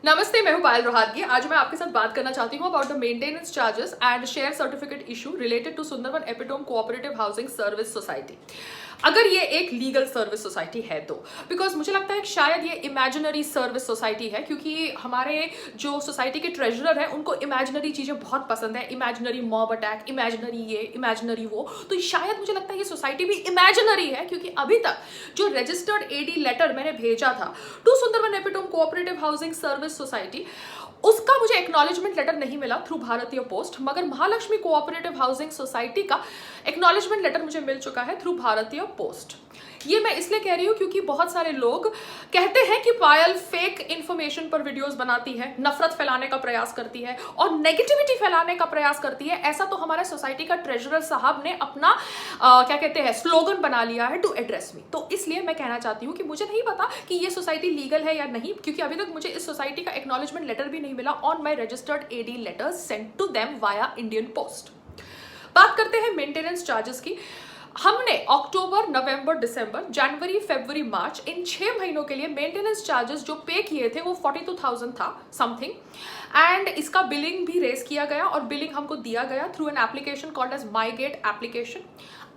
नमस्ते, मैं हूं पायल रोहातगी। आज मैं आपके साथ बात करना चाहती हूं about the maintenance charges and share certificate issue related to Sundarvan epitome cooperative housing service society. अगर ये एक लीगल सर्विस सोसाइटी है तो, बिकॉज मुझे लगता है कि शायद ये इमेजिनरी सर्विस सोसाइटी है, क्योंकि हमारे जो सोसाइटी के ट्रेजरर हैं उनको इमेजिनरी चीजें बहुत पसंद है। इमेजिनरी मॉब अटैक, इमेजिनरी ये, इमेजिनरी वो। तो शायद मुझे लगता है ये सोसाइटी भी इमेजिनरी है, क्योंकि अभी तक जो रजिस्टर्ड एडी लेटर मैंने भेजा था to Sundarvan epitome cooperative housing service society, उसका मुझे एक्नॉलेजमेंट लेटर नहीं मिला थ्रू भारतीय पोस्ट, मगर महालक्ष्मी कोऑपरेटिव हाउसिंग सोसाइटी का एक्नॉलेजमेंट लेटर मुझे मिल चुका है थ्रू भारतीय पोस्ट। ये मैं इसलिए कह रही हूँ क्योंकि बहुत सारे लोग कहते हैं कि पायल फेक इंफॉर्मेशन पर वीडियोस बनाती है, नफरत फैलाने का प्रयास करती है और नेगेटिविटी फैलाने का प्रयास करती है। ऐसा तो हमारे सोसाइटी का ट्रेजरर साहब ने अपना क्या कहते हैं स्लोगन बना लिया है, टू एड्रेस मी। तो इसलिए मैं कहना चाहती हूँ कि मुझे नहीं पता कि ये सोसाइटी लीगल है या नहीं, क्योंकि अभी तक मुझे इस सोसाइटी का एक्नॉलेजमेंट लेटर भी नहीं मिला on my registered AD letters sent to them via Indian post. बात करते हैं मेंटेनेंस चार्जेस की। हमने अक्टूबर, नवंबर, दिसंबर, जनवरी, फरवरी, मार्च इन 6 महीनों के लिए मेंटेनेंस चार्जेस जो पे किए थे वो 42,000 था समथिंग, एंड इसका बिलिंग भी रेज किया गया और बिलिंग हमको दिया गया through an application called as MyGate application.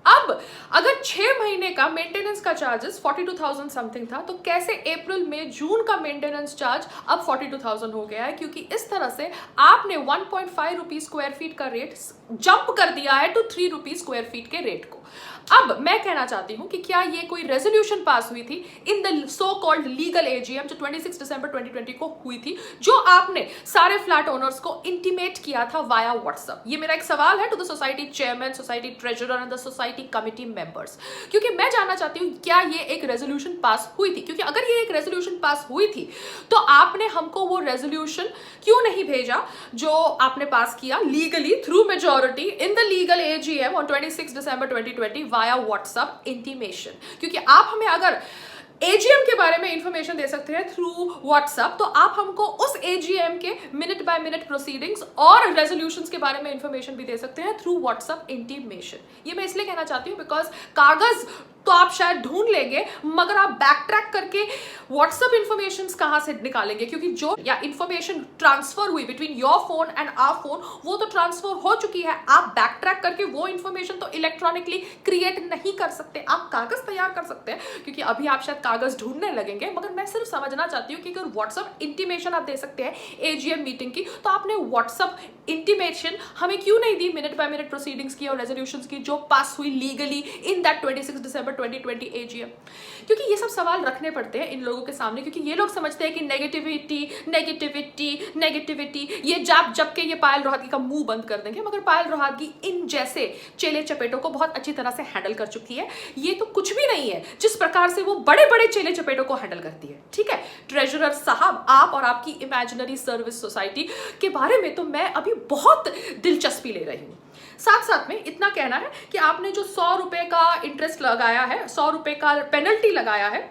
अब अगर 6 महीने का मेंटेनेंस का चार्जेस 42,000 समथिंग था, तो कैसे अप्रैल में जून का मेंटेनेंस चार्ज अब 42,000 हो गया है? क्योंकि इस तरह से आपने 1.5 रुपीज स्क्वायर फीट का रेट जंप कर दिया है टू 3 रुपीज स्क्वायर फीट के रेट को। अब मैं कहना चाहती हूं कि क्या ये कोई रेजोल्यूशन पास हुई थी in the so called legal AGM जो 26 दिसंबर 2020 को हुई थी, जो आपने सारे फ्लैट ओनर्स को इंटीमेट किया था वाया व्हाट्सएप? ये मेरा एक सवाल है to the society chairman, society treasurer and the society committee members, क्योंकि मैं जानना चाहती हूं क्या ये एक रेजोल्यूशन पास हुई थी। क्योंकि अगर ये एक रेजोल्यूशन पास हुई थी तो आपने हमको वो रेजोल्यूशन क्यों नहीं भेजा जो आपने पास किया legally through majority in the legal AGM on 26 December 2020 via WhatsApp intimation? क्योंकि आप हमें अगर एजीएम के बारे में इंफॉर्मेशन दे सकते हैं थ्रू व्हाट्सएप, तो आप हमको उस एजीएम के मिनट बाय मिनट प्रोसीडिंग्स और रेजोल्यूशंस के बारे में इंफॉर्मेशन भी दे सकते हैं थ्रू व्हाट्सएप इंटीमेशन। ये मैं इसलिए कहना चाहती हूँ बिकॉज कागज तो आप शायद ढूंढ लेंगे, मगर आप बैक ट्रैक करके व्हाट्सएप इंफॉर्मेशन कहां से निकालेंगे? क्योंकि जो या इंफॉर्मेशन ट्रांसफर हुई between your phone and our phone, वो तो ट्रांसफर हो चुकी है। आप बैक ट्रैक करके वो इंफॉर्मेशन तो इलेक्ट्रॉनिकली क्रिएट नहीं कर सकते। आप कागज तैयार कर सकते हैं, क्योंकि अभी आप शायद कागज ढूंढने लगेंगे, मगर मैं सिर्फ समझना चाहती हूँ कि अगर व्हाट्सएप इंटीमेशन आप दे सकते हैं एजीएम मीटिंग की, तो आपने व्हाट्सएप इंटीमेशन हमें क्यों नहीं दी मिनट बाय मिनट प्रोसीडिंग्स की और रेजोल्यूशंस की जो पास हुई legally in that 26 December 2020 AGM? क्योंकि ये सब सवाल रखने पड़ते हैं इन लोगों के सामने, क्योंकि ये लोग समझते हैं कि नेगेटिविटी नेगेटिविटी नेगेटिविटी, ये जब के ये पायल रोहातगी का मुंह बंद कर देंगे। मगर पायल रोहातगी इन जैसे चेले चपेटों को बहुत अच्छी तरह से हैंडल कर चुकी है। ये तो कुछ भी नहीं है जिस प्रकार से वो बड़े बड़े चेले चपेटों को हैंडल करती है। ठीक है ट्रेजरर साहब, आप और आपकी इमेजिनरी सर्विस सोसाइटी के बारे में तो मैं अभी बहुत दिलचस्पी ले रही हूँ। साथ साथ में इतना कहना है कि आपने जो 100 रुपए का इंटरेस्ट लगाया है, 100 रुपए का पेनल्टी लगाया है,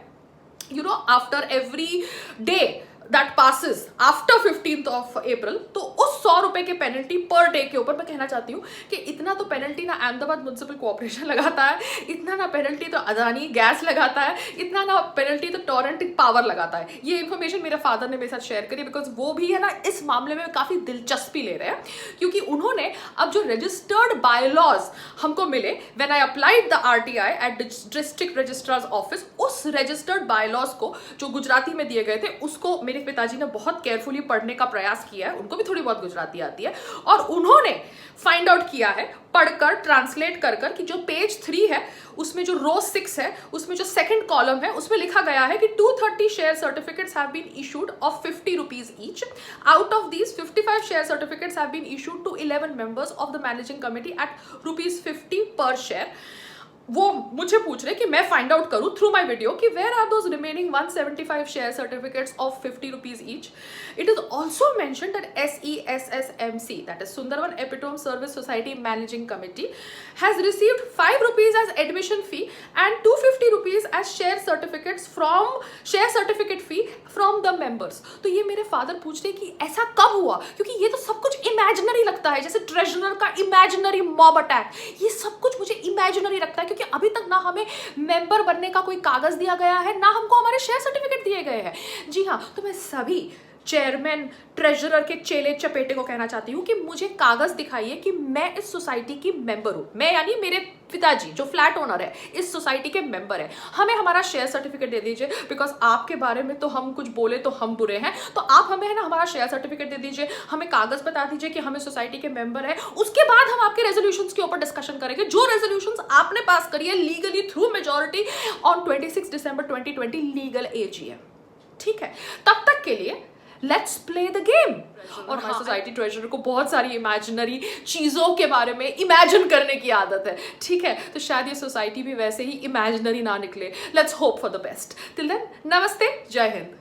after every day that passes after 15th of April, तो उस 100 रुपए के पेनल्टी पर डे के ऊपर मैं कहना चाहती हूँ कि इतना तो पेनल्टी ना अहमदाबाद म्युनिसिपल कॉर्पोरेशन लगाता है, इतना ना पेनल्टी तो अदानी गैस लगाता है, इतना ना पेनल्टी तो टोरेंट पावर लगाता है। ये इन्फॉर्मेशन मेरे फादर ने मेरे साथ शेयर करी, बिकॉज वो भी है ना इस मामले में काफी दिलचस्पी ले रहे हैं, क्योंकि उन्होंने अब जो रजिस्टर्ड बायलॉज हमको मिले when I applied the RTI at district registrars office, उस रजिस्टर्ड बायलॉज को जो गुजराती में दिए गए थे उसको मेरे पिताजी ने बहुत केयरफुली पढ़ने का प्रयास किया है। उनको भी थोड़ी बहुत गुजराती आती है और उन्होंने फाइंड आउट किया है पढ़कर, ट्रांसलेट कर कर, कि जो पेज 3 है उसमें जो रो 6 है उसमें जो सेकंड कॉलम है उसमें लिखा गया है कि 230 share certificates have been issued of 50 rupees each. Out of these 55 share certificates have been issued to 11 members of the managing committee at ₹50 per share. वो मुझे पूछ रहे कि मैं फाइंड आउट करूं थ्रू माय वीडियो कि where are those remaining 175 share certificates of 50 rupees each. It is also mentioned that SESSMC, that is Sundarban Epitome Service Society Managing Committee, has received 5 rupees as admission fee and 250 rupees as share certificate fee from the members। तो ये मेरे father पूछ रहे कि ऐसा कब हुआ, क्योंकि ये तो सब कुछ इमेजिनरी लगता है, जैसे ट्रेजरर का इमेजिनरी मॉब अटैक, ये सब कुछ मुझे इमेजिनरी लगता है, क्योंकि अभी तक ना हमें मेंबर बनने का कोई कागज दिया गया है, ना हमको हमारे शेयर सर्टिफिकेट दिए गए हैं। जी हाँ, तो मैं सभी चेयरमैन, ट्रेजरर के चेले चपेटे को कहना चाहती हूँ कि मुझे कागज दिखाइए कि मैं इस सोसाइटी की मेंबर हूँ। मैं यानी मेरे पिताजी जो फ्लैट ओनर है इस सोसाइटी के मेंबर है, हमें हमारा शेयर सर्टिफिकेट दे दीजिए, बिकॉज आपके बारे में तो हम कुछ बोले तो हम बुरे हैं, तो आप हमें है ना हमारा शेयर सर्टिफिकेट दे दीजिए, हमें कागज बता दीजिए कि हमें सोसाइटी के मेंबर है, उसके बाद हम आपके रेजोल्यूशंस के ऊपर डिस्कशन करेंगे। जो रेजोल्यूशंस आपने पास करी है legally through majority on 26 December 2020 legal AGM, ठीक है, तब तक के लिए लेट्स प्ले द गेम। और हमारी सोसाइटी ट्रेजरर को बहुत सारी इमेजिनरी चीजों के बारे में इमेजिन करने की आदत है, ठीक है, तो शायद ये सोसाइटी भी वैसे ही इमेजिनरी ना निकले। Let's hope for the best. Till then, नमस्ते, जय हिंद।